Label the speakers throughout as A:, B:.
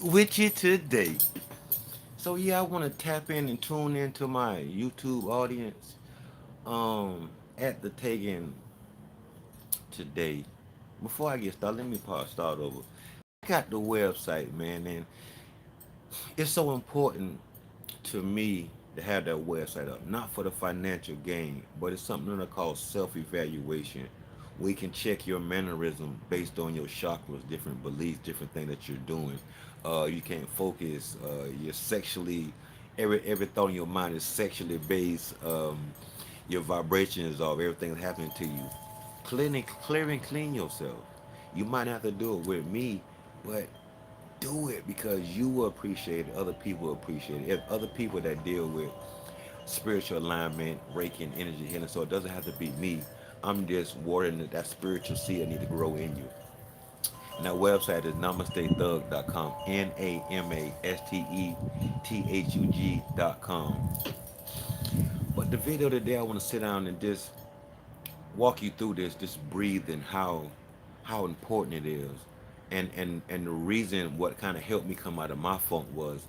A: with you today. So yeah, I want to tap in and tune into my YouTube audience. At the taking today. Before I get started, let me start over. I got the website, man, and it's so important to me to have that website up, not for the financial gain, but it's something that I call self-evaluation. We can check your mannerism based on your chakras, different beliefs, different things that you're doing. You can't focus. You're sexually, every thought in your mind is sexually based. Your vibration is off. Everything's happening to you. Clear and clean yourself. You might have to do it with me, but do it because you will appreciate it. Other people will appreciate it. If other people that deal with spiritual alignment, Reiki, and energy healing, so it doesn't have to be me. I'm just watering that spiritual seed that need to grow in you. And that website is namastethug.com. NAMASTETHUG.com. But the video today, I want to sit down and just walk you through this breathing, how important it is, and the reason what kind of helped me come out of my funk was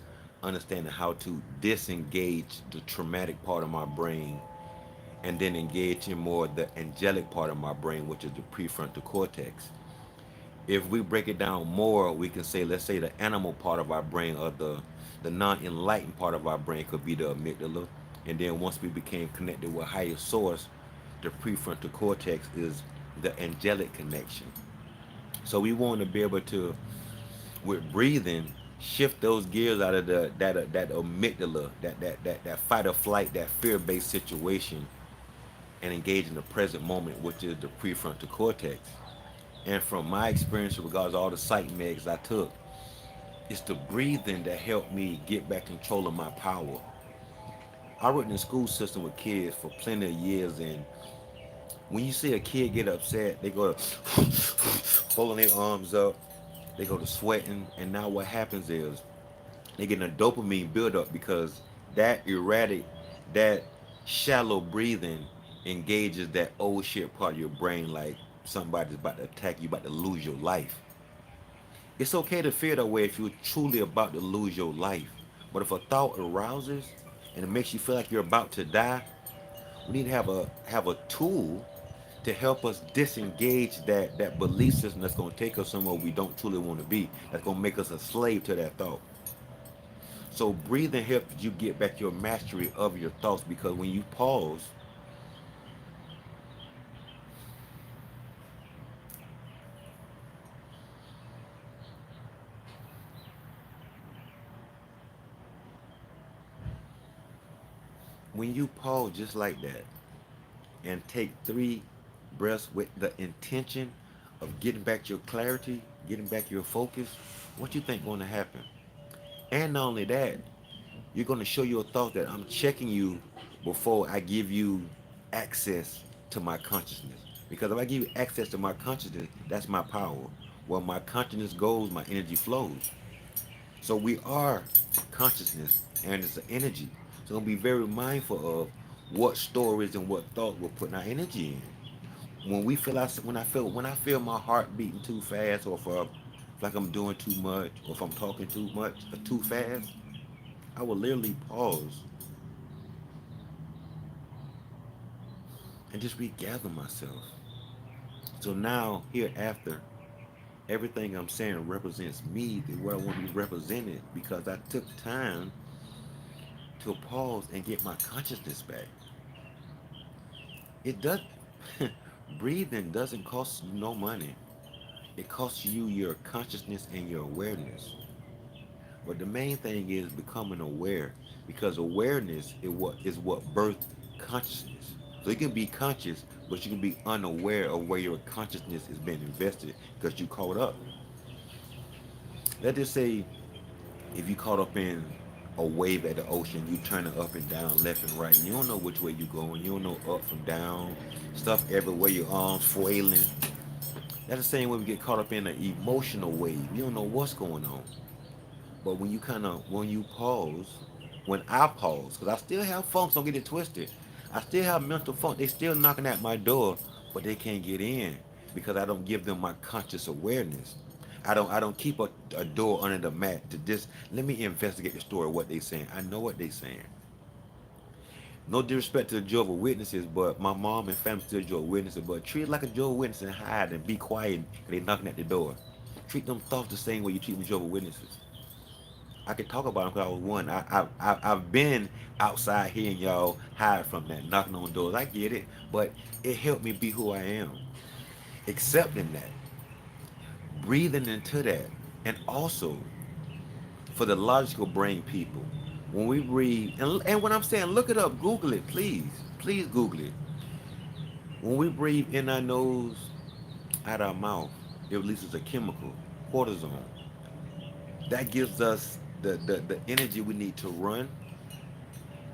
A: understanding how to disengage the traumatic part of my brain and then engage in more the angelic part of my brain, which is the prefrontal cortex. If we break it down more, we can say, let's say the animal part of our brain or the non-enlightened part of our brain could be the amygdala. And then once we became connected with higher source, the prefrontal cortex is the angelic connection. So we want to be able to, with breathing, shift those gears out of that amygdala, that fight or flight, that fear-based situation, and engage in the present moment, which is the prefrontal cortex. And from my experience, with regards to all the psych meds I took, it's the breathing that helped me get back control of my power. I worked in the school system with kids for plenty of years, and when you see a kid get upset, they go to pulling their arms up, they go to sweating, and now what happens is they get a dopamine buildup because that erratic, that shallow breathing engages that old shit part of your brain, like somebody's about to attack you, about to lose your life. It's okay to feel that way if you're truly about to lose your life. But if a thought arouses and it makes you feel like you're about to die, we need to have a tool to help us disengage that belief system that's going to take us somewhere we don't truly want to be. That's going to make us a slave to that thought. So breathing helps you get back your mastery of your thoughts because when you pause just like that and take 3 breaths with the intention of getting back your clarity, getting back your focus, what you think going to happen? And not only that, you're going to show your thought that I'm checking you before I give you access to my consciousness. Because if I give you access to my consciousness, that's my power. Where my consciousness goes, my energy flows. So we are consciousness and it's an energy. So we'll be very mindful of what stories and what thoughts we're putting our energy in. When I feel my heart beating too fast, or if like I'm doing too much, or if I'm talking too much or too fast, I will literally pause and just regather myself. So now hereafter, everything I'm saying represents me, the way I want to be represented, because I took time to pause and get my consciousness back. It does. Breathing doesn't cost you no money. It costs you your consciousness and your awareness. But the main thing is becoming aware, because awareness is what birthed consciousness. So you can be conscious, but you can be unaware of where your consciousness is being invested because you caught up. Let's just say if you caught up in a wave at the ocean, you turning up and down, left and right, and you don't know which way you're going. You don't know up from down, stuff everywhere, your arms flailing. That's the same way we get caught up in an emotional wave. You don't know what's going on. But when you pause, when I pause, because I still have funks, don't get it twisted. I still have mental funk. They still knocking at my door, but they can't get in because I don't give them my conscious awareness. I don't keep a door under the mat to just let me investigate the story of what they saying. I know what they saying. No disrespect to the Jehovah's Witnesses, but my mom and family still Jehovah's Witnesses, but treat it like a Jehovah's Witness and hide and be quiet and they knocking at the door. Treat them thoughts the same way you treat them Jehovah's Witnesses. I can talk about them because I was one. I've been outside hearing y'all hide from that, knocking on doors. I get it, but it helped me be who I am. Accepting that, breathing into that, and also for the logical brain people, when we breathe, and when I'm saying look it up, Google it, please Google it. When we breathe in our nose, out our mouth, it releases a chemical, cortisone. That gives us the energy we need to run,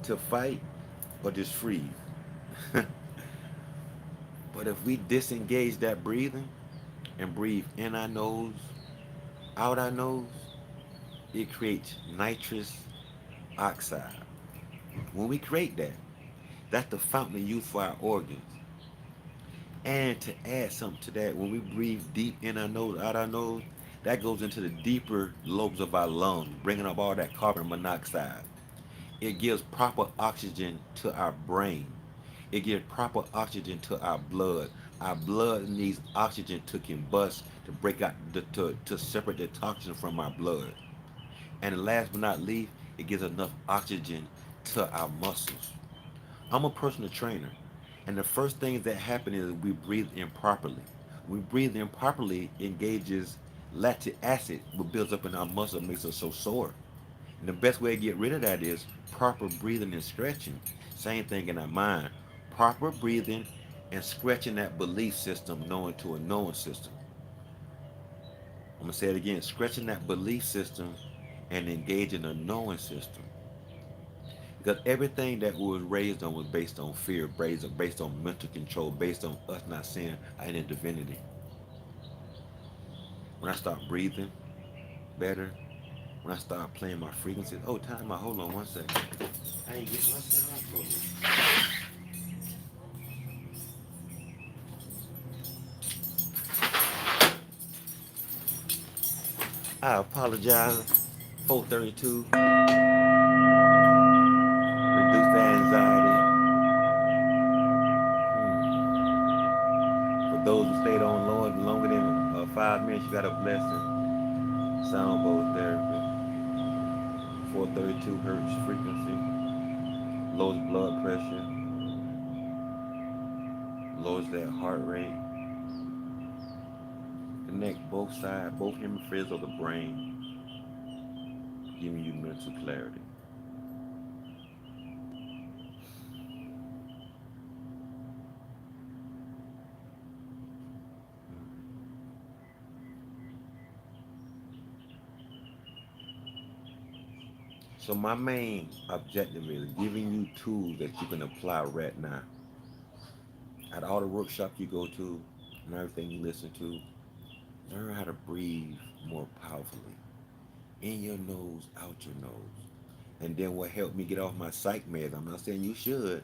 A: to fight, or just freeze. But if we disengage that breathing and breathe in our nose, out our nose, it creates nitrous oxide. When we create that, that's the fountain of youth for our organs. And to add something to that, when we breathe deep in our nose, out our nose, that goes into the deeper lobes of our lungs, bringing up all that carbon monoxide. It gives proper oxygen to our brain. It gives proper oxygen to our blood. Our blood needs oxygen to combust, to break out, to separate the toxin from our blood. And last but not least, it gives enough oxygen to our muscles. I'm a personal trainer, and the first thing that happens is we breathe improperly. We breathe improperly engages lactic acid, which builds up in our muscle, makes us so sore. And the best way to get rid of that is proper breathing and stretching. Same thing in our mind. Proper breathing and stretching that belief system, knowing to a knowing system. I'm gonna say it again: stretching that belief system and engaging a knowing system. Because everything that we was raised on was based on fear, based on mental control, based on us not seeing our inner divinity. When I start breathing better, when I start playing my frequencies, oh, time out, hold on one second. I ain't getting my sound for you. I apologize. 432. Reduce the anxiety. For those who stayed on longer than 5 minutes, you got a blessing. Sound bowl therapy. 432 hertz frequency. Lowers blood pressure. Lowers that heart rate. Connect both sides, both hemispheres of the brain, giving you mental clarity. So my main objective is giving you tools that you can apply right now. At all the workshops you go to and everything you listen to, learn how to breathe more powerfully. In your nose, out your nose. And then what helped me get off my psych meds, I'm not saying you should,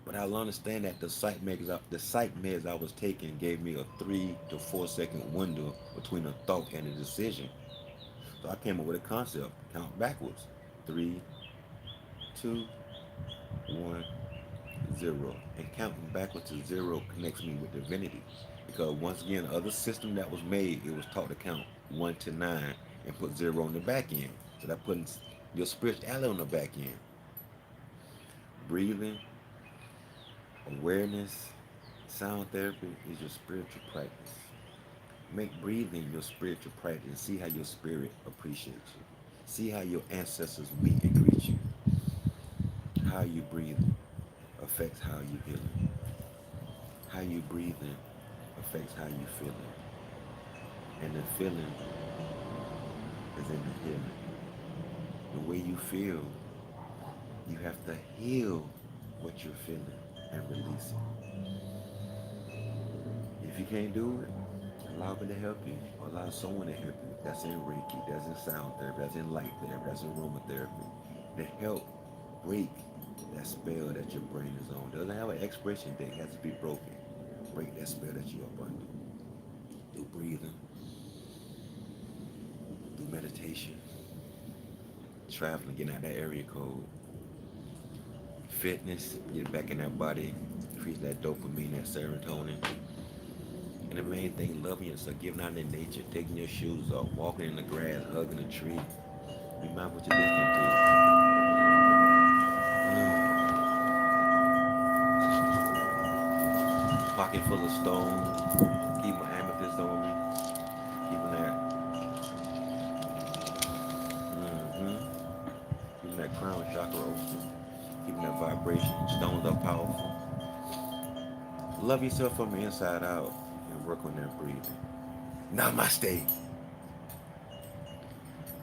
A: but I'll understand that the psych meds I was taking gave me a 3 to 4 second window between a thought and a decision. So I came up with a concept, count backwards. Three, two, one, zero. And counting backwards to zero connects me with divinity. Because once again, the other system that was made, it was taught to count 1 to 9 and put zero on the back end. So that putting your spirituality on the back end. Breathing, awareness, sound therapy is your spiritual practice. Make breathing your spiritual practice and see how your spirit appreciates you. See how your ancestors meet and greet you. How you breathing affects how you healing. How you breathing affects how you feeling. And the feeling is in the healing. The way you feel, you have to heal what you're feeling and release it. If you can't do it, allow me to help you. Allow someone to help you. That's in Reiki, that's in sound therapy, that's in light therapy, that's in aromatherapy. To help break that spell that your brain is on. Doesn't have an expiration date, it has to be broken. Break that spell that you're up under. Through breathing, meditation, traveling, getting out that area code, fitness, getting back in that body, increase that dopamine, that serotonin. And the main thing, loving yourself, getting out in nature, taking your shoes off, walking in the grass, hugging a tree. Be mindful what you're listening to. Mm. Pocket full of stones, keep my amethyst on me, keeping that, keeping that crown chakra open, keeping that vibration. Stones are powerful. Love yourself from the inside out and work on that breathing. Namaste,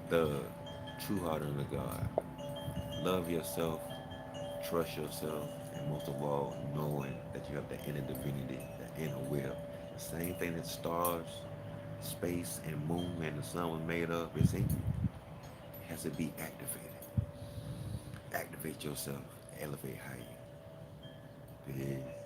A: the true heart of the God. Love yourself, trust yourself, and most of all, knowing that you have the inner divinity, the inner will. The same thing that stars, space, and moon and the sun was made of is in you. It has to be activated. Activate yourself, elevate higher. Peace.